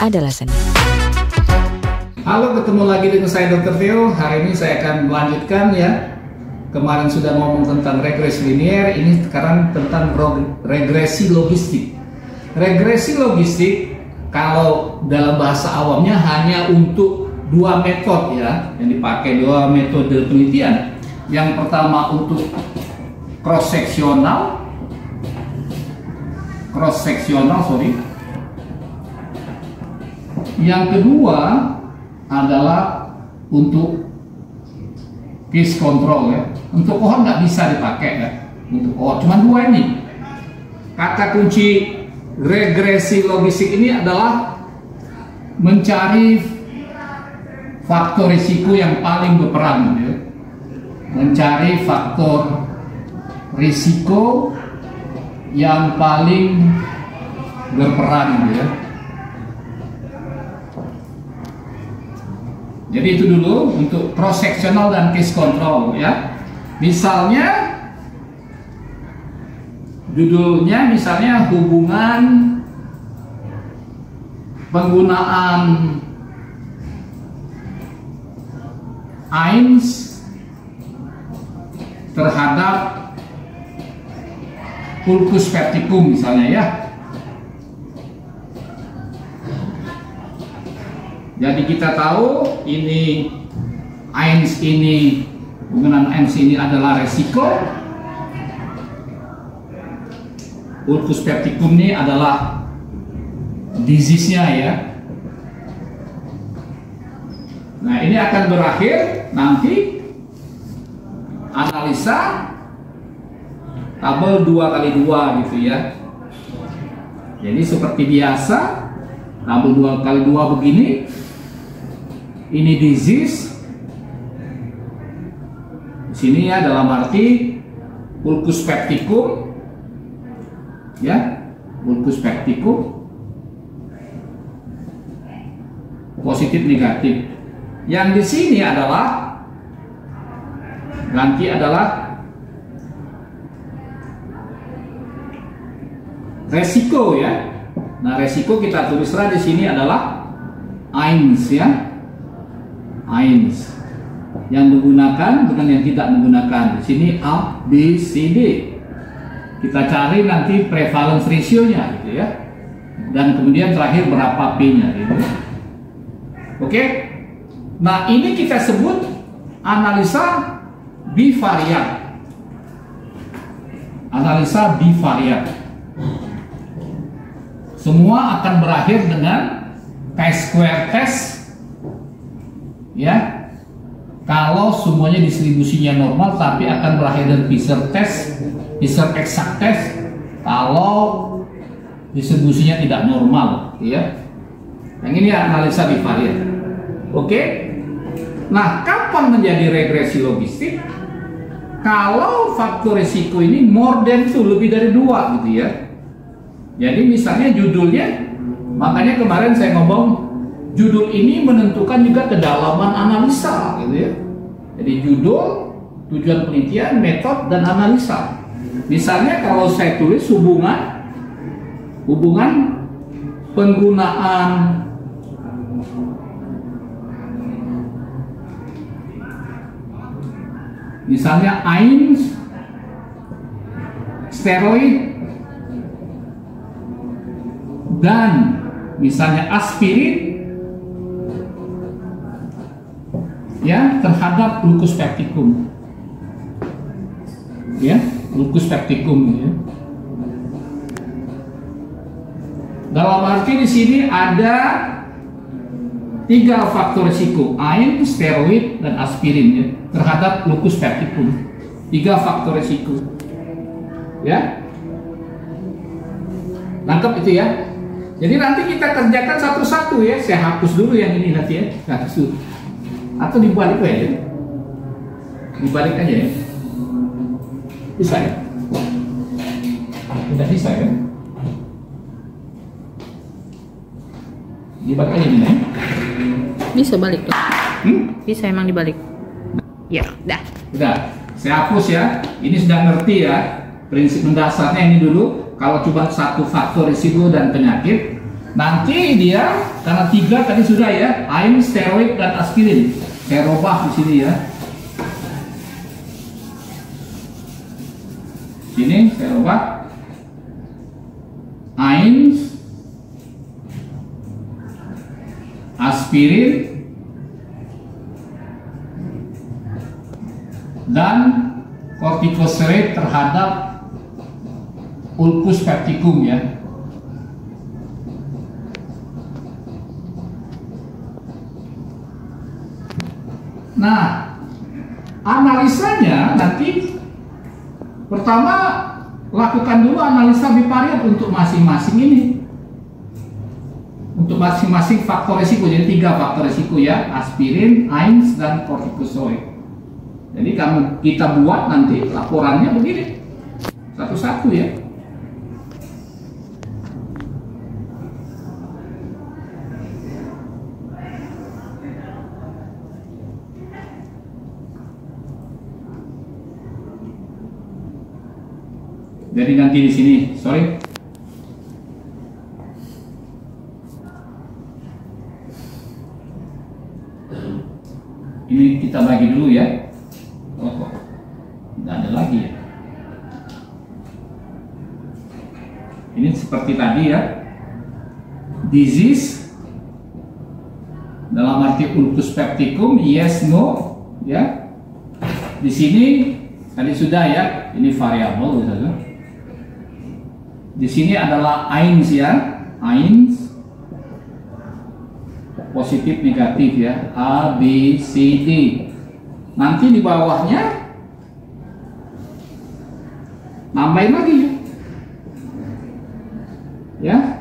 adalah seni. Halo, ketemu lagi dengan saya Dr. Theo. Hari ini saya akan melanjutkan ya. Kemarin sudah ngomong tentang regresi linier, ini sekarang tentang regresi logistik. Regresi logistik kalau dalam bahasa awamnya hanya untuk dua metode ya, yang dipakai dua metode penelitian. Yang pertama untuk cross seksional, Yang kedua adalah untuk case control ya. Untuk kohort nggak bisa dipakai ya. Untuk kohort cuma dua ini. Kata kunci regresi logistik ini adalah mencari faktor risiko yang paling berperan ya. Mencari faktor risiko yang paling berperan ya. Jadi itu dulu untuk cross sectional dan case control ya. Misalnya judulnya misalnya hubungan penggunaan AINS terhadap pulcus petricum misalnya ya. Jadi kita tahu ini AINS ini, penggunaan AINS ini adalah resiko. Pulcus petricum ini adalah disease-nya ya. Nah, ini akan berakhir nanti analisa tabel 2x2 gitu ya. Jadi seperti biasa tabel 2x2 begini. Ini disease. Di sini ya dalam arti pulcus petricum ya, pulcus petricum positif negatif. Yang di sini adalah nanti adalah resiko ya. Nah, resiko kita tulislah di sini adalah AINS ya. AINS yang menggunakan dengan yang tidak menggunakan. Di sini A, B, C, D. Kita cari nanti prevalence ratio-nya gitu ya. Dan kemudian terakhir berapa P-nya gitu. Oke. Nah, ini kita sebut analisa bivariat. Analisa bivariat. Semua akan berakhir dengan chi-square test ya. Kalau semuanya distribusinya normal, tapi akan berakhir dengan Fisher test, Fisher exact test kalau distribusinya tidak normal ya. Yang ini analisa bivariat. Oke. Nah, kapan menjadi regresi logistik? Kalau faktor risiko ini more than 2, lebih dari 2 gitu ya. Jadi misalnya judulnya, makanya kemarin saya ngomong judul ini menentukan juga kedalaman analisa gitu ya. Jadi judul, tujuan penelitian, metode, dan analisa. Misalnya kalau saya tulis hubungan penggunaan misalnya AINS, steroid, dan misalnya aspirin ya terhadap pulcus petricum ya, pulcus petricum ya. Dalam arti di sini ada 3 faktor risiko, AINS, steroid, dan aspirin ya, terhadap pulcus petricum. 3 faktor risiko ya. Nangkep itu ya. Jadi nanti kita kerjakan satu-satu ya. Saya hapus dulu yang ini nanti ya. Hapus dulu. Atau dibalik aja. Dibalik aja ya. Bisa ya? Tidak bisa ya? Dibalik aja ini ya. Bisa balik tuh. Bisa emang dibalik. Ya, dah. Udah. Saya hapus ya. Ini sudah ngerti ya. Prinsip mendasarnya ini dulu. Kalau cuma satu faktor risiko dan penyakit, Nanti dia karena 3 tadi sudah ya, AIN, steroid dan aspirin. Saya robah di sini ya. Sini saya robah. AIN, aspirin, dan kortikosteroid terhadap ulcus pepticum ya. Nah, analisanya nanti pertama lakukan dulu analisa bivariat untuk masing-masing ini. Untuk masing-masing faktor risiko, jadi 3 faktor risiko ya, aspirin, AIN, dan kortikosteroid. Jadi kita buat nanti laporannya begini, satu-satu ya. Jadi nanti di sini, sorry. Ini kita bagi dulu ya. Oh, tidak ada lagi ya. Ini seperti tadi ya. Disease dalam arti ulcus pepticum, yes, no, ya. Di sini tadi sudah ya. Ini variabel saja. Di sini adalah AINS ya, AINS positif negatif ya, A, B, C, D. Nanti di bawahnya nambahin lagi ya,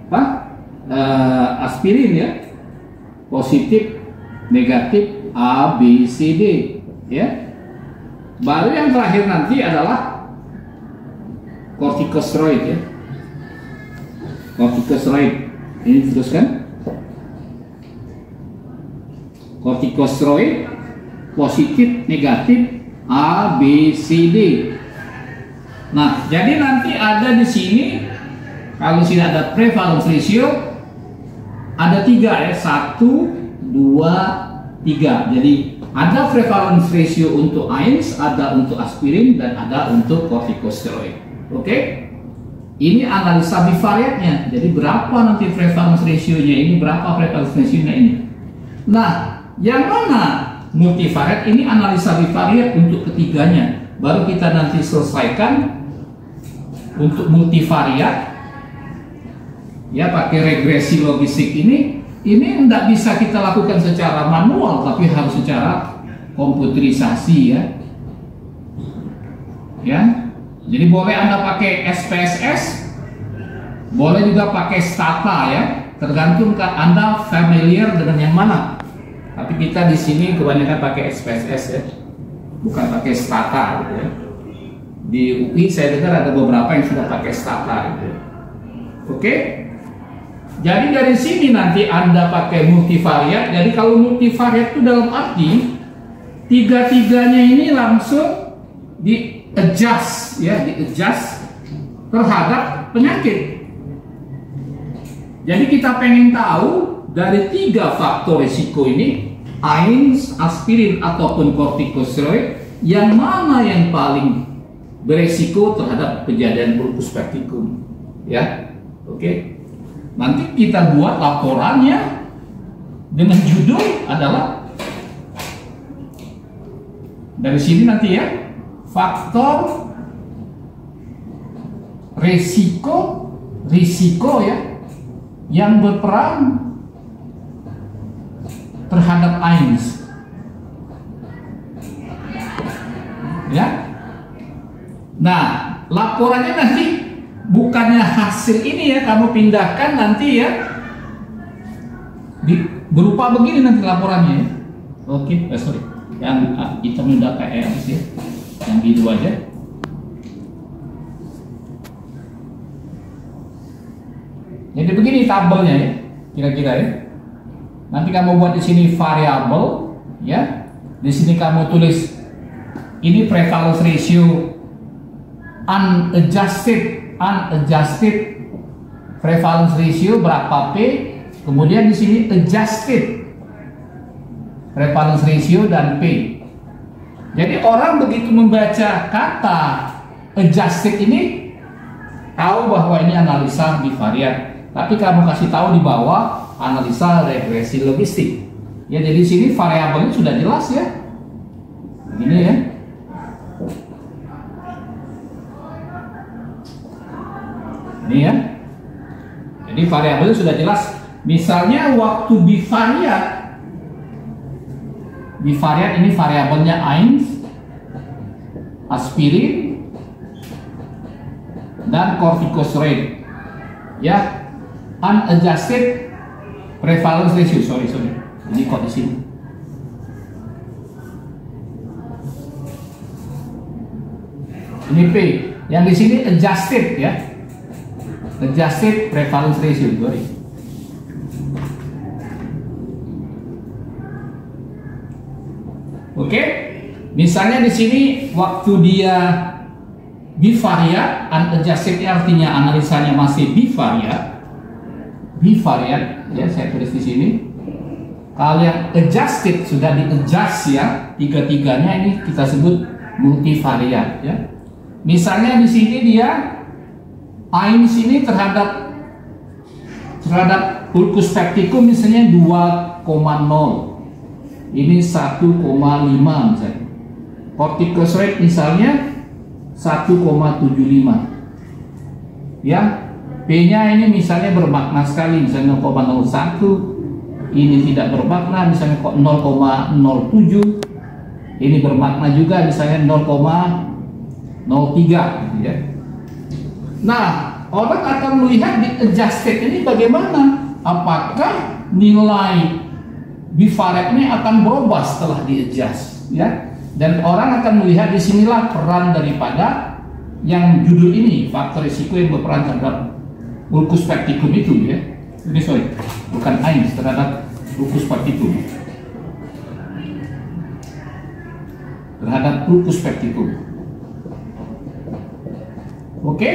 apa? Aspirin ya, positif negatif A, B, C, D ya. Baru yang terakhir nanti adalah kortikosteroid ya. Kortikosteroid ini teruskan. Kortikosteroid positif negatif A, B, C, D. Nah, jadi nanti ada di sini kalau sudah ada prevalence ratio ada 3 ya, 1, 2, 3. Jadi ada prevalence ratio untuk AINS, ada untuk aspirin, dan ada untuk kortikosteroid. Oke? Ini analisa bivariatnya. Jadi berapa nanti prevalence ratio-nya ini, berapa prevalence ratio-nya ini. Nah, yang mana multivariat ini analisa bivariat untuk ketiganya. Baru kita nanti selesaikan untuk multivariat ya, pakai regresi logistik ini tidak bisa kita lakukan secara manual, tapi harus secara komputerisasi ya. Ya, jadi boleh Anda pakai SPSS, boleh juga pakai Stata ya, tergantung Anda familiar dengan yang mana. Tapi kita di sini kebanyakan pakai SPSS ya, bukan pakai Stata gitu ya. Di UI saya dengar ada beberapa yang sudah pakai Stata gitu ya. Oke? Jadi dari sini nanti Anda pakai multivariat. Jadi kalau multivariat itu dalam arti tiga-tiganya ini langsung di adjust ya, di adjust terhadap penyakit. Jadi kita pengen tahu dari 3 faktor risiko ini, AINS, aspirin ataupun kortikosteroid, yang mana yang paling beresiko terhadap kejadian ulcus pepticum ya. Oke. Nanti kita buat laporannya dengan judul adalah dari sini nanti ya, faktor risiko ya yang berperan terhadap AINS ya. Nah, laporannya nanti bukannya hasil ini ya, kamu pindahkan nanti ya, berupa begini nanti laporannya ya. Oke, sorry, yang hitam udah kayak ya, yang gitu aja. Jadi begini tabelnya ya, kira-kira ya. Nanti kamu buat di sini variabel ya, di sini kamu tulis ini prevalence ratio unadjusted prevalence ratio berapa P, kemudian di sini adjusted prevalence ratio dan P. Jadi orang begitu membaca kata adjusted ini tahu bahwa ini analisa bivariat. Tapi kamu kasih tahu di bawah analisa regresi logistik. Ya, jadi sini variabelnya sudah jelas ya. Ini ya. Ini ya. Jadi variabelnya sudah jelas. Misalnya waktu bivariat. Bivariat ini variabelnya Ains, aspirin, dan corticosteroid. Ya, unadjusted prevalence ratio. Sorry. Ini kok di sini. Ini P. Yang di sini adjusted ya. Adjusted prevalence ratio. Sorry. Oke. Misalnya di sini waktu dia bivariat, unadjusted artinya analisanya masih bivariat. Bivariat ya, saya tulis di sini. Kalau yang adjusted sudah di-adjust ya, tiga-tiganya ini kita sebut multivariat ya. Misalnya di sini dia Ains ini terhadap pulcus pecticum misalnya 2,0. Ini 1,5 misalnya. Corticosteroid misalnya 1,75. Ya. P-nya ini misalnya bermakna sekali, misalnya 0,01. Ini tidak bermakna, misalnya kok 0,07. Ini bermakna juga, misalnya 0,03 ya. Nah, orang akan melihat di adjusted ini bagaimana? Apakah nilai bivariat ini akan berubah setelah di adjust ya? Dan orang akan melihat di sinilah peran daripada yang judul ini, faktor risiko yang berperan terhadap pulcus pecticum itu ya. Ini sorry, bukan Ains, terhadap pulcus pecticum. Terhadap pulcus pecticum. Oke?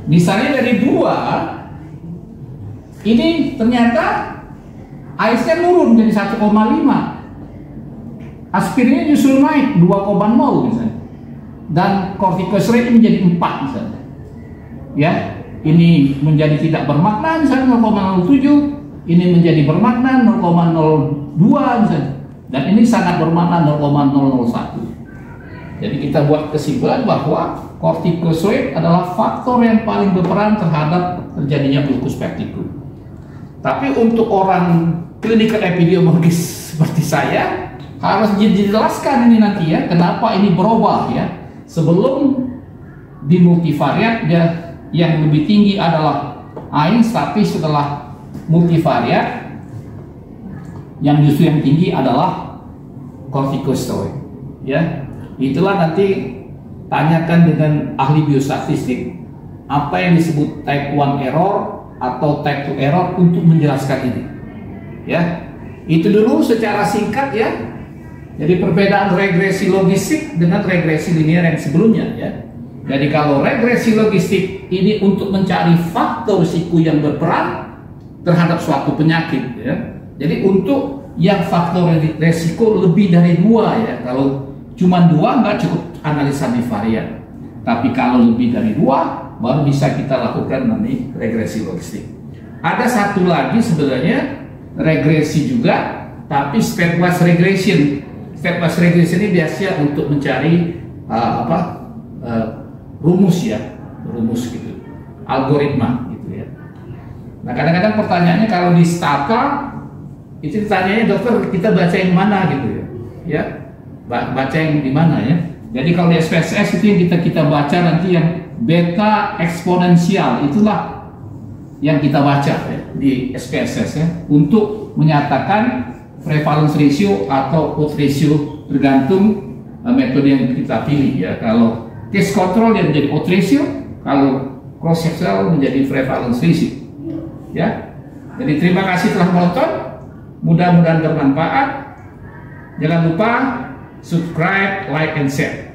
Misalnya dari 2, ini ternyata Ainsnya turun jadi 1,5. Aspirinnya justru naik 2,0 misalnya. Dan corticosteroid menjadi 4 misalnya. Ya. Ini menjadi tidak bermakna misalnya 0,07, ini menjadi bermakna 0,02 misalnya, dan ini sangat bermakna 0,001. Jadi kita buat kesimpulan bahwa corticosteroid adalah faktor yang paling berperan terhadap terjadinya pulcus pecticum. Tapi untuk orang clinical epidemiologis seperti saya harus dijelaskan ini nanti ya, kenapa ini berubah ya. Sebelum di multivariat dia yang lebih tinggi adalah Ains, tapi setelah multivariat yang justru yang tinggi adalah corticosteroid ya. Itulah nanti tanyakan dengan ahli biostatistik apa yang disebut type 1 error atau type 2 error untuk menjelaskan ini ya. Itu dulu secara singkat ya. Jadi perbedaan regresi logistik dengan regresi linear yang sebelumnya ya. Jadi kalau regresi logistik ini untuk mencari faktor risiko yang berperan terhadap suatu penyakit ya. Jadi untuk yang faktor risiko lebih dari 2 ya. Kalau cuma 2 nggak cukup analisa bivariat. Tapi kalau lebih dari 2 baru bisa kita lakukan nanti regresi logistik. Ada satu lagi sebenarnya regresi juga, tapi stepwise regression. Stepwise regression ini biasa untuk mencari rumus ya, rumus gitu, algoritma gitu ya. Nah kadang-kadang pertanyaannya kalau di Stata itu ditanyanya dokter kita baca yang mana gitu ya, baca yang di mana ya. Jadi kalau di SPSS itu yang kita baca nanti yang beta eksponensial, itulah yang kita baca ya, di SPSS ya, untuk menyatakan prevalence ratio atau odds ratio tergantung metode yang kita pilih ya. Kalau case control yang menjadi odds ratio, kalau cross sectional menjadi prevalence ratio ya. Jadi terima kasih telah menonton, mudah-mudahan bermanfaat. Jangan lupa subscribe, like, and share.